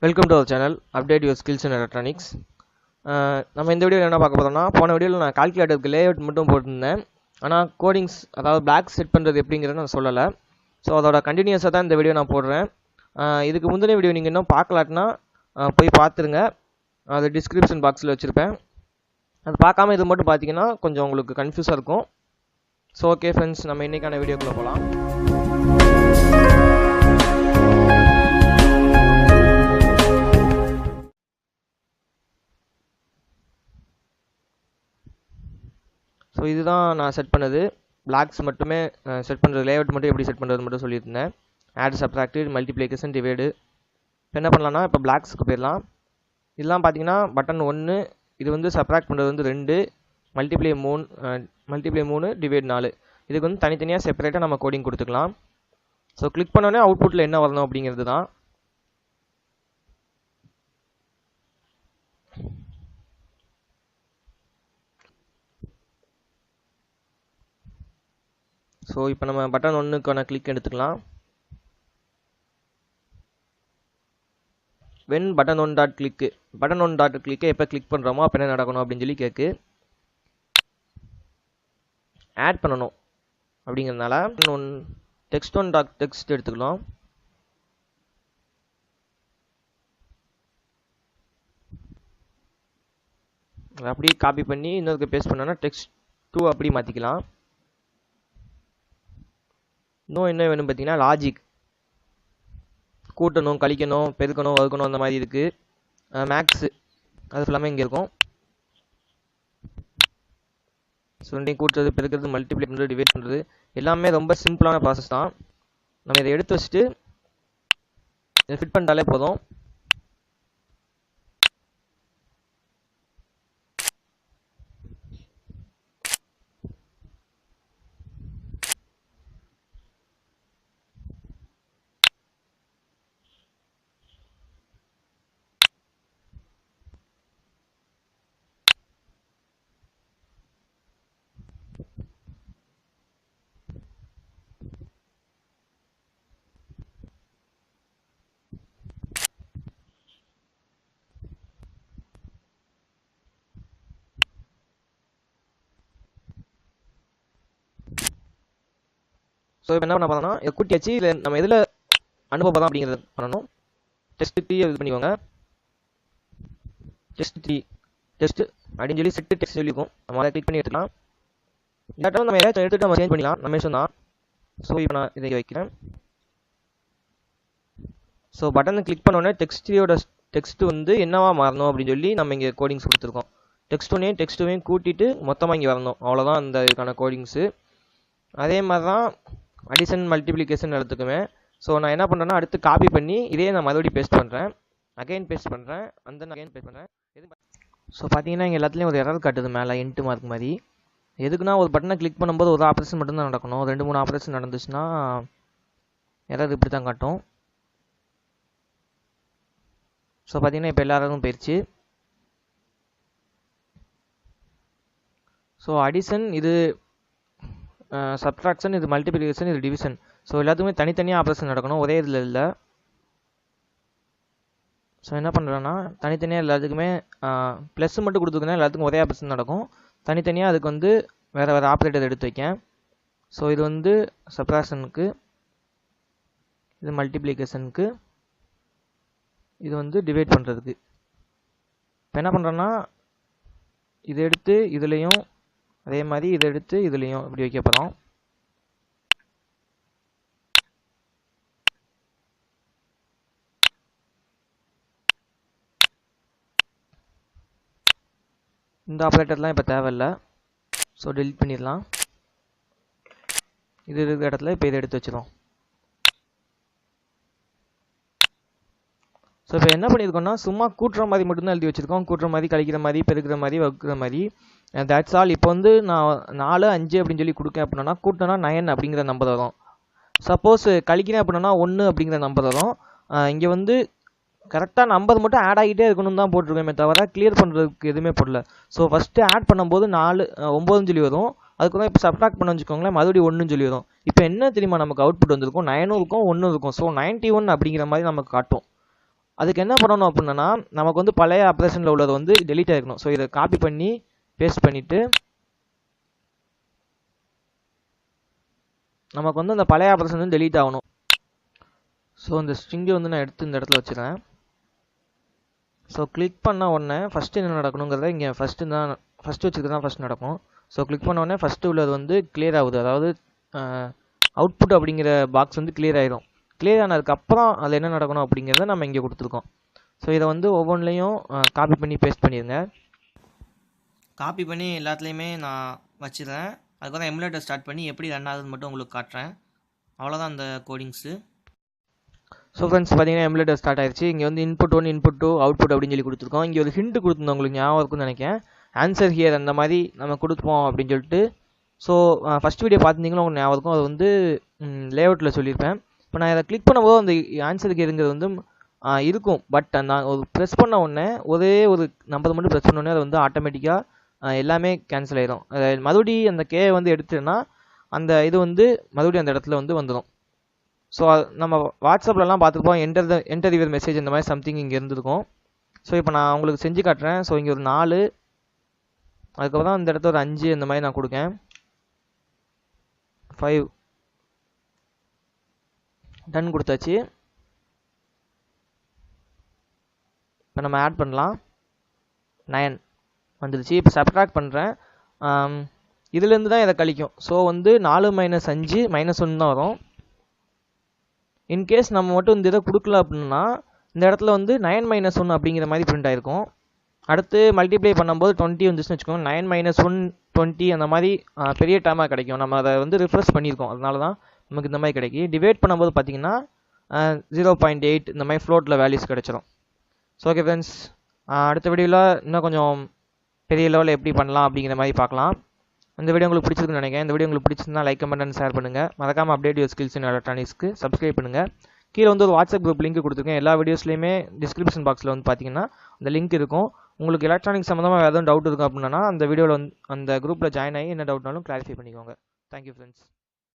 Welcome to our channel update your skills in electronics. நம்ம இந்த வீடியோவில் என்ன பார்க்க போகிறோம்னா, போன வீடியோவில் நான் கால்குலேட்டருக்கு லேஅவுட் மட்டும் போட்டிருந்தேன். ஆனால் கோடிங்ஸ் அதாவது பிளாக் செட் பண்ணுறது எப்படிங்கிறத நான் சொல்லலை. ஸோ அதோட கண்டினியூஸாக தான் இந்த வீடியோ நான் போடுறேன். இதுக்கு முந்தின வீடியோ நீங்கள் இன்னும் பார்க்கலாட்டினா போய் பார்த்துருங்க. அது டிஸ்கிரிப்ஷன் பாக்ஸில் வச்சுருப்பேன். அது பார்க்காம இது மட்டும் பார்த்தீங்கன்னா கொஞ்சம் உங்களுக்கு கன்ஃபியூஸாக இருக்கும். ஸோ ஓகே ஃப்ரெண்ட்ஸ், நம்ம இன்றைக்கான வீடியோக்குள்ளே போகலாம். ஸோ இதுதான் நான் செட் பண்ணது. பிளாக்ஸ் மட்டுமே செட் பண்ணுறது, லேஅவுட் மட்டும் எப்படி செட் பண்ணுறது மட்டும் சொல்லியிருந்தேன். Add, subtract, multiplication, divide. இப்போ என்ன பண்ணலாம்னா, இப்போ பிளாக்ஸுக்கு போயிடலாம். இதெல்லாம் பார்த்தீங்கன்னா பட்டன் 1, இது வந்து சப்ட்ராக்ட் பண்ணுறது வந்து 2, மல்டிப்ளை 3, டிவைட் 4. இதுக்கு வந்து தனித்தனியாக செப்பரேட்டாக நம்ம கோடிங் கொடுத்துக்கலாம். ஸோ கிளிக் பண்ணோன்னே அவுட்புட்டில் என்ன வரணும் அப்படிங்கிறது தான். ஸோ இப்போ நம்ம பட்டன் 1க்கான கிளிக் எடுத்துக்கலாம். வென் பட்டன் 1 டாட் கிளிக்கு, பட்டன் 1 டாட் கிளிக்கை எப்போ கிளிக் பண்ணுறோமோ அப்போ என்ன நடக்கணும் அப்படின்னு சொல்லி கேட்கு. ஆட் பண்ணணும் அப்படிங்கிறதுனால டெக்ஸ்ட் 1 டாட் டெக்ஸ்ட் எடுத்துக்கலாம். அப்படியே காப்பி பண்ணி இன்னொருக்கு பேஸ்ட் பண்ணோன்னா டெக்ஸ்ட் 2 அப்படி மாற்றிக்கலாம். இன்னும் என்ன வேணும் பார்த்தீங்கன்னா, லாஜிக் கூட்டணும், கழிக்கணும், பெருக்கணும், வகுக்கணும், அந்த மாதிரி இருக்குது. மேக்ஸு அது ஃபுல்லாமே இங்கே இருக்கும். ஸோ ரெண்டையும் கூட்டுறது, பெருக்கிறது, மல்டிப்ளை பண்ணுறது, டிவைட் பண்ணுறது எல்லாமே ரொம்ப சிம்பிளான ப்ராசஸ் தான். நம்ம இதை எடுத்து வச்சுட்டு இதை ஃபிட் பண்ணிட்டாலே போதும். ஸோ இப்போ என்ன பண்ண போகிறோம்னா, இதை கூட்டி வச்சு இதில் நம்ம எதில் அனுப்ப போகிறோம் அப்படிங்கிறது பண்ணணும். டெஸ்ட் 3 இது பண்ணிக்கோங்க. டெஸ்ட் 3 டெஸ்ட் அப்படின்னு சொல்லி செட்டு டெக்ஸ்ட் சொல்லியிருக்கும். நம்ம அதை கிளிக் பண்ணி எடுத்துக்கலாம். இல்லாட்டும் நம்ம ஏதாச்சும் எடுத்துகிட்டு நம்ம சேஞ்ச் பண்ணிக்கலாம், நம்ம இஷ்டம் தான். ஸோ இப்போ நான் இதை வைக்கிறேன். ஸோ பட்டனை கிளிக் பண்ணோன்னே டெக்ஸ்ட் 3யோட டெக்ஸ்ட் வந்து என்னவா மாறணும் அப்படின்னு சொல்லி நம்ம இங்கே கோடிங்ஸ் கொடுத்துருக்கோம். டெக்ஸ்ட் 1ஐயும் டெக்ஸ்ட் 2ஐயும் கூட்டிட்டு மொத்தமாக இங்கே வரணும். அவ்வளோதான் இந்த இதுக்கான கோடிங்ஸு. அதே மாதிரி தான் அடிஷன், மல்டிப்ளிகேஷன் எடுத்துக்குவேன். ஸோ நான் என்ன பண்ணுறேன்னா, அடுத்து காப்பி பண்ணி இதே நான் மறுபடியும் பேஸ்ட் பண்ணுறேன். அகைன் பேஸ்ட் பண்ணுறேன், அந்த அகைன் பேஸ்ட் பண்ணுறேன். ஸோ பார்த்தீங்கன்னா இங்கே எல்லாத்துலேயும் ஒரு எரர் காட்டுது மேலே இன்ட்டு மார்க் மாதிரி. எதுக்குன்னா, ஒரு பட்டனை கிளிக் பண்ணும்போது ஒரு ஆப்ரேஷன் மட்டும்தான் நடக்கணும். 2-3 ஆப்ரேஷன் நடந்துச்சுன்னா எரர் இப்படி தான் காட்டும். ஸோ பார்த்தீங்கன்னா இப்போ எல்லா எரரும் போயிடுச்சு. ஸோ அடிஷன், இது சப்ட்ராக்ஷன், இது மல்டிப்ளிகேஷன், இது டிவிஷன். ஸோ எல்லாத்துக்குமே தனித்தனியாக ஆப்ரேஷன் நடக்கணும், ஒரே இதில் இல்லை. ஸோ என்ன பண்ணுறேன்னா, தனித்தனியாக எல்லாத்துக்குமே ப்ளஸ் மட்டும் கொடுத்துருக்கேன்னா எல்லாத்துக்கும் ஒரே ஆப்ரேஷன் நடக்கும். தனித்தனியாக அதுக்கு வந்து வேறு வேறு ஆப்ரேட்டர் எடுத்து வைக்கேன். ஸோ இது வந்து சப்ட்ராக்ஷனுக்கு, இது மல்டிப்ளிகேஷனுக்கு, இது வந்து டிவைட் பண்ணுறதுக்கு. இப்போ என்ன பண்ணுறேன்னா, இதை எடுத்து இதுலேயும் அதே மாதிரி இதை எடுத்து இதுலேயும் இப்படி வைக்க போகிறோம். இந்த ஆப்ரேட்டர்லாம் இப்போ தேவையில்லை. ஸோ டெலிட் பண்ணிடலாம். இது இருக்கிற இடத்துல இப்போ இதை எடுத்து வச்சிடும். ஸோ இப்போ என்ன பண்ணியிருக்கோம்னா, சும்மா கூட்டுற மாதிரி மட்டும்தான் எழுதி வச்சுருக்கோம். கூட்டுற மாதிரி, கழிக்கிற மாதிரி, பெருக்கிற மாதிரி, வகுக்கிற மாதிரி. That's all. இப்போ வந்து நான் 4, 5 அப்படின்னு சொல்லி கொடுக்கேன் அப்படின்னா, கூட்டினா 9 அப்படிங்கிற நம்பர் வரும். சப்போஸ் கழிக்கிறேன் அப்படின்னா 1 அப்படிங்கிற நம்பர் வரும். இங்கே வந்து கரெக்டாக நம்பர் மட்டும் ஆட் ஆகிட்டே இருக்கணும் தான் போட்டிருக்கோமே தவிர கிளியர் பண்ணுறதுக்கு எதுவுமே போடல. ஸோ ஃபஸ்ட்டு ஆட் பண்ணும்போது 4, 9 சொல்லி வரும். அதுக்கு இப்போ சப்ட்ராக்ட் பண்ண வச்சுக்கோங்களேன், மறுபடியும் 1 சொல்லி வரும். இப்போ என்ன தெரியுமா நமக்கு அவுட்புட் வந்திருக்கும், 9 இருக்கும், 1 இருக்கும். ஸோ 91 அப்படிங்கிற மாதிரி நமக்கு காட்டும். அதுக்கு என்ன பண்ணணும் அப்படின்னா, நமக்கு வந்து பழைய ஆப்ரேஷனில் உள்ளது வந்து டெலீட் ஆகிருக்கணும். ஸோ இதை காப்பி பண்ணி பேஸ்ட் பண்ணிவிட்டு நமக்கு வந்து அந்த பழைய ஆப்ரேஷன் வந்து டெலீட் ஆகணும். ஸோ இந்த ஸ்ட்ரிங்கை வந்து நான் எடுத்து இந்த இடத்துல வச்சுக்கிறேன். ஸோ கிளிக் பண்ண உடனே ஃபஸ்ட்டு என்ன நடக்கணுங்கிறத இங்கே ஃபஸ்ட்டு வச்சுக்கிறது தான் ஃபஸ்ட் நடக்கும். ஸோ கிளிக் பண்ண உடனே ஃபஸ்ட்டு உள்ளது வந்து கிளியர் ஆகுது. அதாவது அவுட்புட் அப்படிங்கிற பாக்ஸ் வந்து கிளியர் ஆகிடும். கிளியர் ஆனதுக்கப்புறம் அதில் என்ன நடக்கணும் அப்படிங்கிறத நம்ம இங்கே கொடுத்துருக்கோம். ஸோ இதை வந்து ஒவ்வொன்றிலையும் காப்பி பண்ணி பேஸ்ட் பண்ணிடுங்க. காப்பி பண்ணி எல்லாத்துலேயுமே நான் வச்சுருந்தேன். அதுக்கப்புறம் எமுலேட்டர் ஸ்டார்ட் பண்ணி எப்படி ரன் ஆகுதுன்னு மட்டும் உங்களுக்கு காட்டுறேன். அவ்வளோதான் அந்த கோடிங்ஸு. ஸோ ஃப்ரெண்ட்ஸ் பார்த்தீங்கன்னா எமுலேட்டர் ஸ்டார்ட் ஆயிடுச்சு. இங்கே வந்து இன்புட் 1 இன்புட் 2 அவுட்புட் அப்படின்னு சொல்லி கொடுத்துருக்கோம். இங்கே ஒரு ஹிண்ட் கொடுத்துருந்தோம், உங்களுக்கு ஞாபகம் இருக்குன்னு நினைக்கிறேன். ஆன்சர் ஹியர் அந்த மாதிரி நம்ம கொடுப்போம் அப்படின்னு சொல்லிட்டு. ஸோ ஃபஸ்ட் வீடியோ பார்த்துருந்தீங்களோ உங்களுக்கு ஞாபகம் இருக்கும். அது வந்து லேஅவுட்டில் சொல்லியிருப்பேன். இப்போ நான் இதை கிளிக் பண்ணும்போது அந்த ஆன்சர் ஹியருங்கிறது வந்து இருக்கும். பட் நான் ஒரு ப்ரெஸ் பண்ண உடனே ஒரே ஒரு நம்பர் மட்டும் ப்ரெஸ் பண்ண உடனே அது வந்து ஆட்டோமேட்டிக்காக எல்லாமே கேன்சல் ஆகிடும். மறுபடியும் அந்த கே வந்து எடுத்துட்டேன்னா அந்த இது வந்து மறுபடியும் அந்த இடத்துல வந்து வந்துடும். ஸோ நம்ம வாட்ஸ்அப்லலாம் பார்த்துருப்போம், என்டர் யுவர் மெசேஜ் இந்த மாதிரி சம்திங் இங்கே இருந்திருக்கும். ஸோ இப்போ நான் உங்களுக்கு செஞ்சு காட்டுறேன். ஸோ இங்கே ஒரு 4, அதுக்கப்புறம் இந்த இடத்துல ஒரு 5 இந்த மாதிரி நான் கொடுக்கேன். 5 டன் கொடுத்தாச்சு. இப்போ நம்ம ஆட் பண்ணலாம். 9 வந்துடுச்சு. இப்போ சப்ட்ராக்ட் பண்ணுறேன். இதுலேருந்து தான் இதை கழிக்கும். ஸோ வந்து 4 - 5 -1 தான் வரும். இன்கேஸ் நம்ம மட்டும் இந்த இதை கொடுக்கல அப்படின்னா இந்த இடத்துல வந்து 9 - 1 அப்படிங்கிற மாதிரி பிரிண்ட் ஆகிருக்கும். அடுத்து மல்டிப்ளை பண்ணும்போது 20 வந்துச்சுன்னு வச்சுக்கோங்க. 9 - 1 20 அந்த மாதிரி பெரிய டேர்மாக கிடைக்கும். நம்ம அதை வந்து ரிஃப்ரெஷ் பண்ணியிருக்கோம், அதனால தான் நமக்கு இந்த மாதிரி கிடைக்கும். டிவைட் பண்ணும்போது பார்த்தீங்கன்னா 0.8 இந்த மாதிரி ஃப்ளோட்டில் வேல்யூஸ் கிடைச்சிரும். ஸோ ஓகே ஃப்ரெண்ட்ஸ், அடுத்த வீடியோவில் இன்னும் கொஞ்சம் பெரிய லெவலில் எப்படி பண்ணலாம் அப்படிங்கிற மாதிரி பார்க்கலாம். இந்த வீடியோ உங்களுக்கு பிடிச்சிருக்குன்னு நினைக்கிறேன். இந்த வீடியோ உங்களுக்கு பிடிச்சிருந்தா லைக், கமெண்ட் அண்ட் ஷேர் பண்ணுங்கள். மறக்காமல் அப்டேட் யுவர் ஸ்கில்ஸ் இன் எலக்ட்ரானிக்ஸ்க்கு சப்ஸ்கிரைப் பண்ணுங்கள். கீழே வந்து ஒரு வாட்ஸ்அப் குரூப் லிங்க் கொடுத்துருக்கேன். எல்லா வீடியோஸ்லையுமே டிஸ்கிரிப்ஷன் பாக்ஸில் வந்து பார்த்தீங்கன்னா அந்த லிங்க் இருக்கும். உங்களுக்கு எலக்ட்ரானிக்ஸ் சம்மந்தமாக எதுவும் டவுட் இருக்கும் அப்படின்னா அந்த வீடியோவில் வந்து அந்த குரூப்பில் ஜாயின் ஆகி என்ன டவுட்னாலும் கிளாரிஃபை பண்ணிக்கோங்க. Thank you friends.